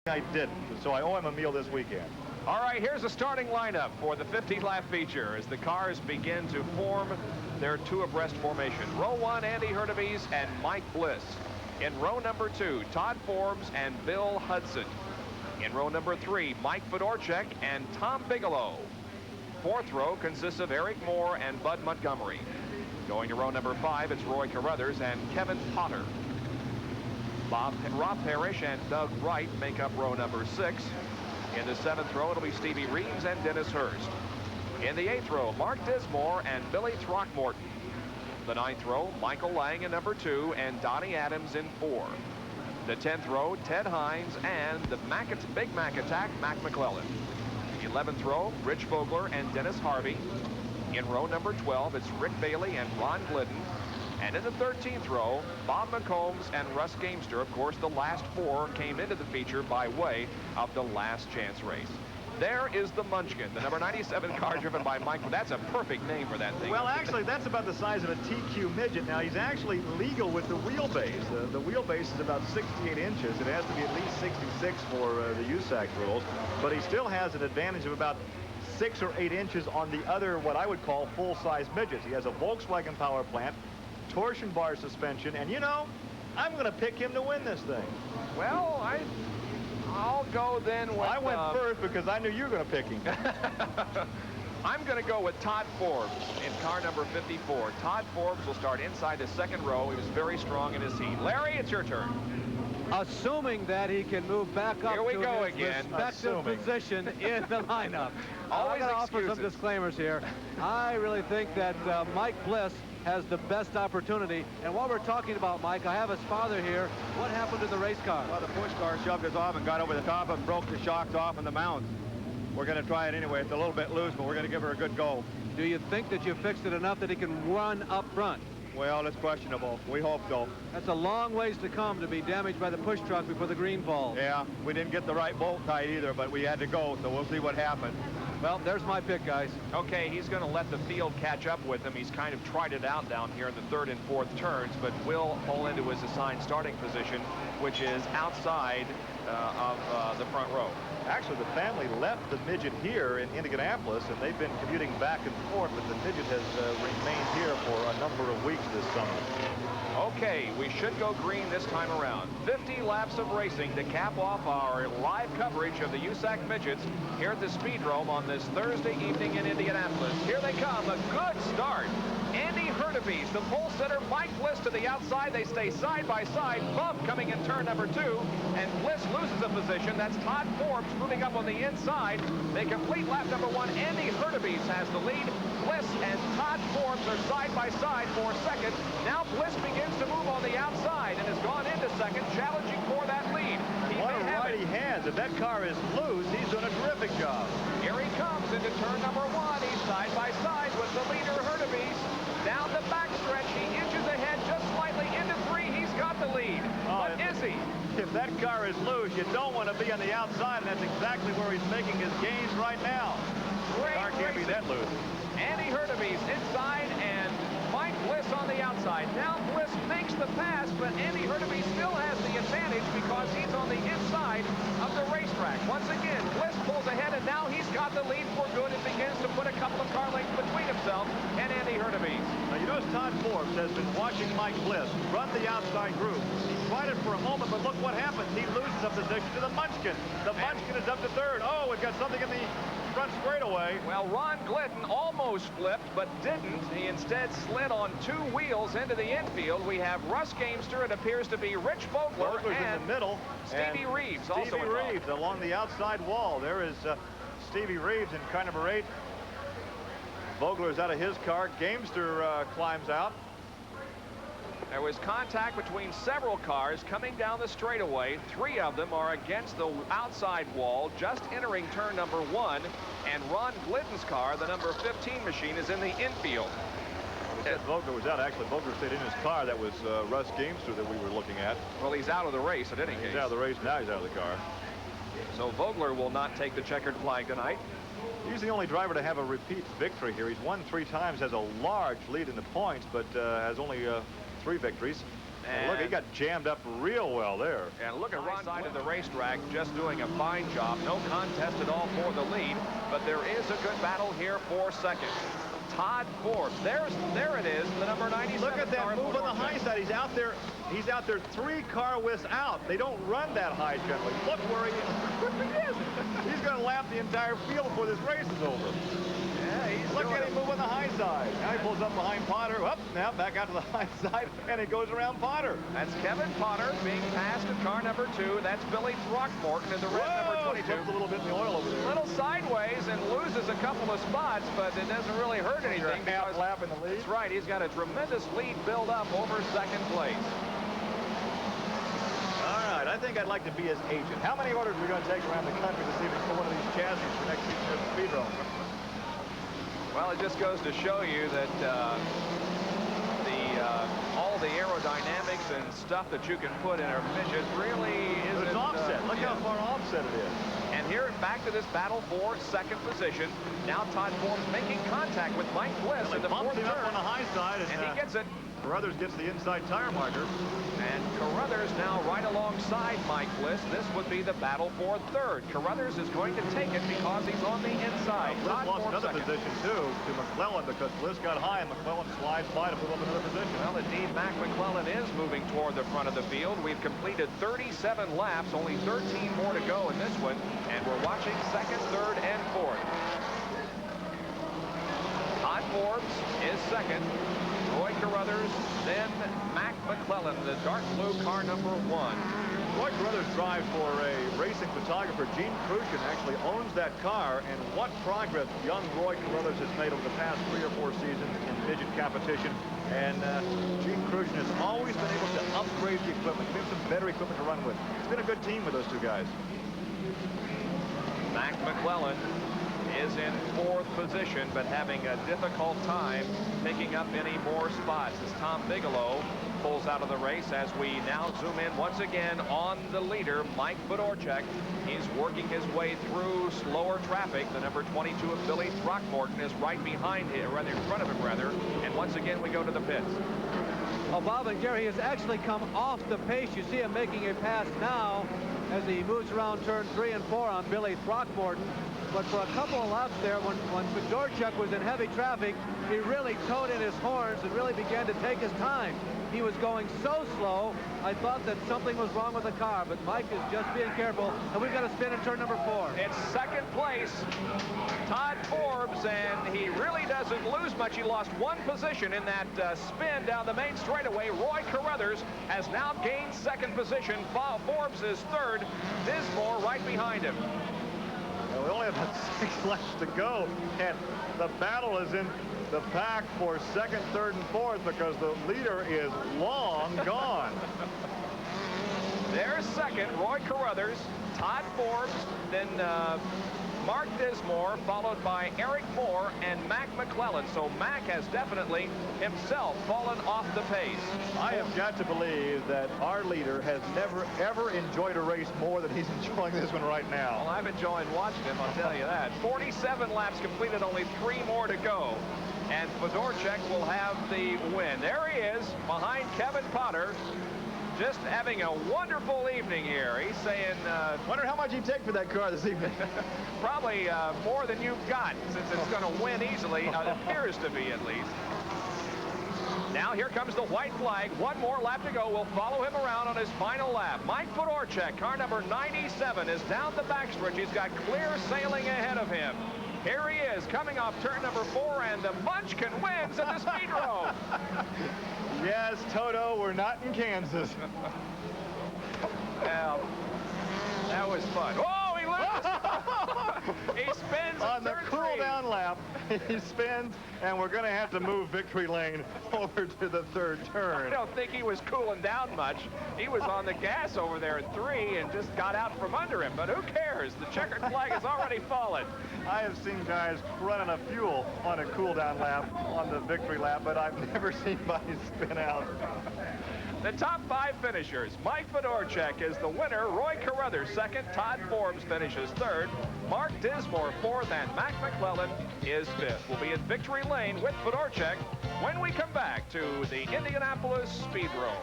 I didn't, so I owe him a meal this weekend. All right, here's the starting lineup for the 50-lap feature as the cars begin to form their two abreast formation. Row 1, Andy Hurtubise and Mike Bliss. In row number 2, Todd Forbes and Bill Hudson. In row number 3, Mike Fedorchak and Tom Bigelow. Fourth row consists of Eric Moore and Bud Montgomery. Going to row number 5, it's Roy Carruthers and Kevin Potter. Rob Parrish and Doug Wright make up row number 6. In the 7th row, it'll be Stevie Reeves and Dennis Hurst. In the 8th row, Mark Dismore and Billy Throckmorton. The 9th row, Michael Lang in number 2 and Donnie Adams in 4. The 10th row, Ted Hines and the Big Mac Attack, Mac McClellan. 11th row, Rich Vogler and Dennis Harvey. In row number 12, it's Rick Bailey and Ron Glidden. And in the 13th row, Bob McCombs and Russ Gamester. Of course, the last 4 came into the feature by way of the last chance race. There is the Munchkin, the number 97 car driven by Mike. That's a perfect name for that thing. Well, actually, that's about the size of a TQ Midget. Now, he's actually legal with the wheelbase. The wheelbase is about 68 inches. It has to be at least 66 for the USAC rules. But he still has an advantage of about 6 or 8 inches on the other, what I would call, full-size midgets. He has a Volkswagen power plant, torsion bar suspension, and, you know, I'm going to pick him to win this thing. Well, I'll go then with... I went first because I knew you were going to pick him. I'm going to go with Todd Forbes in car number 54. Todd Forbes will start inside the 2nd row. He was very strong in his heat. Larry, it's your turn. Assuming that he can move back up to his respective position in the lineup. Always I got to offer some disclaimers here. I really think that Mike Bliss has the best opportunity. And while we're talking about Mike, I have his father here. What happened to the race car? Well, the push car shoved us off and got over the top and broke the shocks off in the mount. We're going to try it anyway. It's a little bit loose, but we're going to give her a good go. Do you think that you fixed it enough that he can run up front? Well, it's questionable. We hope so. That's a long ways to come to be damaged by the push truck before the green falls. Yeah, we didn't get the right bolt tight either, but we had to go, so we'll see what happens. Well, there's my pick, guys. Okay, he's going to let the field catch up with him. He's kind of tried it out down here in the 3rd and 4th turns, but will pull into his assigned starting position, which is outside of the front row. Actually, the family left the Midget here in Indianapolis, and they've been commuting back and forth, but the Midget has remained here for a number of weeks this summer. Okay, we should go green this time around. 50 laps of racing to cap off our live coverage of the USAC Midgets here at the Speedrome on this Thursday evening in Indianapolis. Here they come, a good start. Andy Hurtubise, the pole sitter, Mike Bliss to the outside. They stay side by side. Bump coming in turn number 2, and Bliss loses a position. That's Todd Forbes moving up on the inside. They complete lap number 1. Andy Hurtubise has the lead. Bliss and Todd Forbes are side by side for 2nd. Now Bliss begins to move on the outside and has gone into 2nd, challenging for that lead. What a ride he has. If that car is loose, he's doing a terrific job. Here he comes into turn number 1. He's side by side with the leader, Hurtubise. Down the backstretch, he inches ahead just slightly into 3. He's got the lead. But is he? If that car is loose, you don't want to be on the outside, and that's exactly where he's making his gains right now. Great The car can't be that loose. Andy Hurtubise inside and Mike Bliss on the outside. Now Bliss makes the pass, but Andy Hurtubise still has the advantage because he's on the inside of the racetrack. Once again, Bliss pulls ahead, and now he's got the lead for good and begins to put a couple of car lengths between himself and Andy Hurtubise. Now, you notice Todd Forbes has been watching Mike Bliss run the outside groove. He tried it for a moment, but look what happens. He loses a position to the Munchkin. The Munchkin is up to 3rd. Oh, we've got something in the front straightaway. Well, Ron Glidden almost flipped, but didn't. He instead slid on 2 wheels into the infield. We have Russ Gamester. It appears to be Rich Vogler and in the middle. Stevie Reeves also Stevie Reeves along the outside wall. There is Stevie Reeves in car number 8. Vogler's out of his car. Gamester climbs out. There was contact between several cars coming down the straightaway. 3 of them are against the outside wall, just entering turn number 1. And Ron Glidden's car, the number 15 machine, is in the infield. Vogler was out. Actually, Vogler stayed in his car. That was Russ Gamester that we were looking at. Well, he's out of the race at any case. He's out of the race. Now he's out of the car. So Vogler will not take the checkered flag tonight. He's the only driver to have a repeat victory here. He's won 3 times, has a large lead in the points, but has only 3 victories. And look, he got jammed up real well there. And look at Ron side of the racetrack, just doing a fine job. No contest at all for the lead, but there is a good battle here for second. Todd Forbes, there it is, the number 97. Look at that move on the high side. He's out there 3 car widths out. They don't run that high generally. Look where he is. He's going to lap the entire field before this race is over. Yeah, Look at him move on the high side. Now he pulls up behind Potter. Up, now back out to the high side, and it goes around Potter. That's Kevin Potter being passed in car number 2. That's Billy Throckmorton in the red number 22. Slipped a little bit in the oil over there. A little sideways and loses a couple of spots, but it doesn't really hurt anything. Half lap in the lead. That's right. He's got a tremendous lead build up over second place. All right, I think I'd like to be his agent. How many orders are we going to take around the country to see if we can pull one of these chassis for next season at the Speedrome? Well, it just goes to show you that all the aerodynamics and stuff that you can put in a midget really isn't... It's offset. Look how far offset it is. And here, back to this battle for second position. Now Todd Forbes making contact with Mike Bliss in the fourth turn. On the high side, and he gets it. Carruthers gets the inside tire marker. And Carruthers now right alongside Mike Bliss. This would be the battle for third. Carruthers is going to take it because he's on the inside. Bliss lost another position, too, to McClellan because Bliss got high and McClellan slides by to move up another position. Well, indeed, Mac McClellan is moving toward the front of the field. We've completed 37 laps, only 13 more to go in this one, and we're watching second, third, and fourth. Todd Forbes is second. Roy Carruthers, then Mac McClellan, the dark blue car number 1. Roy Carruthers drives for a racing photographer. Gene Crucian actually owns that car, and what progress young Roy Carruthers has made over the past 3 or 4 seasons in midget competition. And Gene Crucian has always been able to upgrade the equipment, give him some better equipment to run with. It's been a good team with those 2 guys. Mac McClellan is in 4th position, but having a difficult time picking up any more spots as Tom Bigelow pulls out of the race as we now zoom in once again on the leader, Mike Fedorchak. He's working his way through slower traffic. The number 22 of Billy Throckmorton is right behind him, rather in front of him, rather. And once again, we go to the pits. Oh, Bob and Gary, he has actually come off the pace. You see him making a pass now as he moves around turn 3 and 4 on Billy Throckmorton. But for a couple of laps there, when Fedorchak was in heavy traffic, he really towed in his horns and really began to take his time. He was going so slow, I thought that something was wrong with the car, but Mike is just being careful, and we've got to spin in turn number 4. It's second place, Todd Forbes, and he really doesn't lose much. He lost 1 position in that spin down the main straightaway. Roy Carruthers has now gained second position. Forbes is third. Dismore right behind him. Well, we only have about 6 laps to go, and the battle is in the pack for second, third, and fourth because the leader is long gone. There's second, Roy Carruthers, Todd Forbes, then Mark Dismore, followed by Eric Moore and Mac McClellan. So Mac has definitely himself fallen off the pace. I have got to believe that our leader has never, ever enjoyed a race more than he's enjoying this one right now. Well, I've enjoyed watching him, I'll tell you that. 47 laps completed, only 3 more to go. And Fedorchak will have the win. There he is, behind Kevin Potter. Just having a wonderful evening here. He's saying... Wonder how much he'd take for that car this evening. Probably more than you've got, since it's going to win easily. It appears to be, at least. Now here comes the white flag. 1 more lap to go. We'll follow him around on his final lap. Mike Fedorchak, car number 97, is down the backstretch. He's got clear sailing ahead of him. Here he is, coming off turn number 4, and the Munchkin wins at the Speedrome. Yes, Toto, we're not in Kansas. Well, that was fun. Oh, he loses! He spins on the cool-down lap. He spins, and we're going to have to move victory lane over to the 3rd turn. I don't think he was cooling down much. He was on the gas over there at 3 and just got out from under him. But who cares? The checkered flag has already fallen. I have seen guys running a fuel on a cool-down lap on the victory lap, but I've never seen anybody spin out. The top 5 finishers. Mike Fedorchak is the winner. Roy Carruthers second. Todd Forbes finishes 3rd. Mark Dismore 4th. And Mac McClellan is 5th. We'll be in victory lane with Fedorchak when we come back to the Indianapolis Speedrome.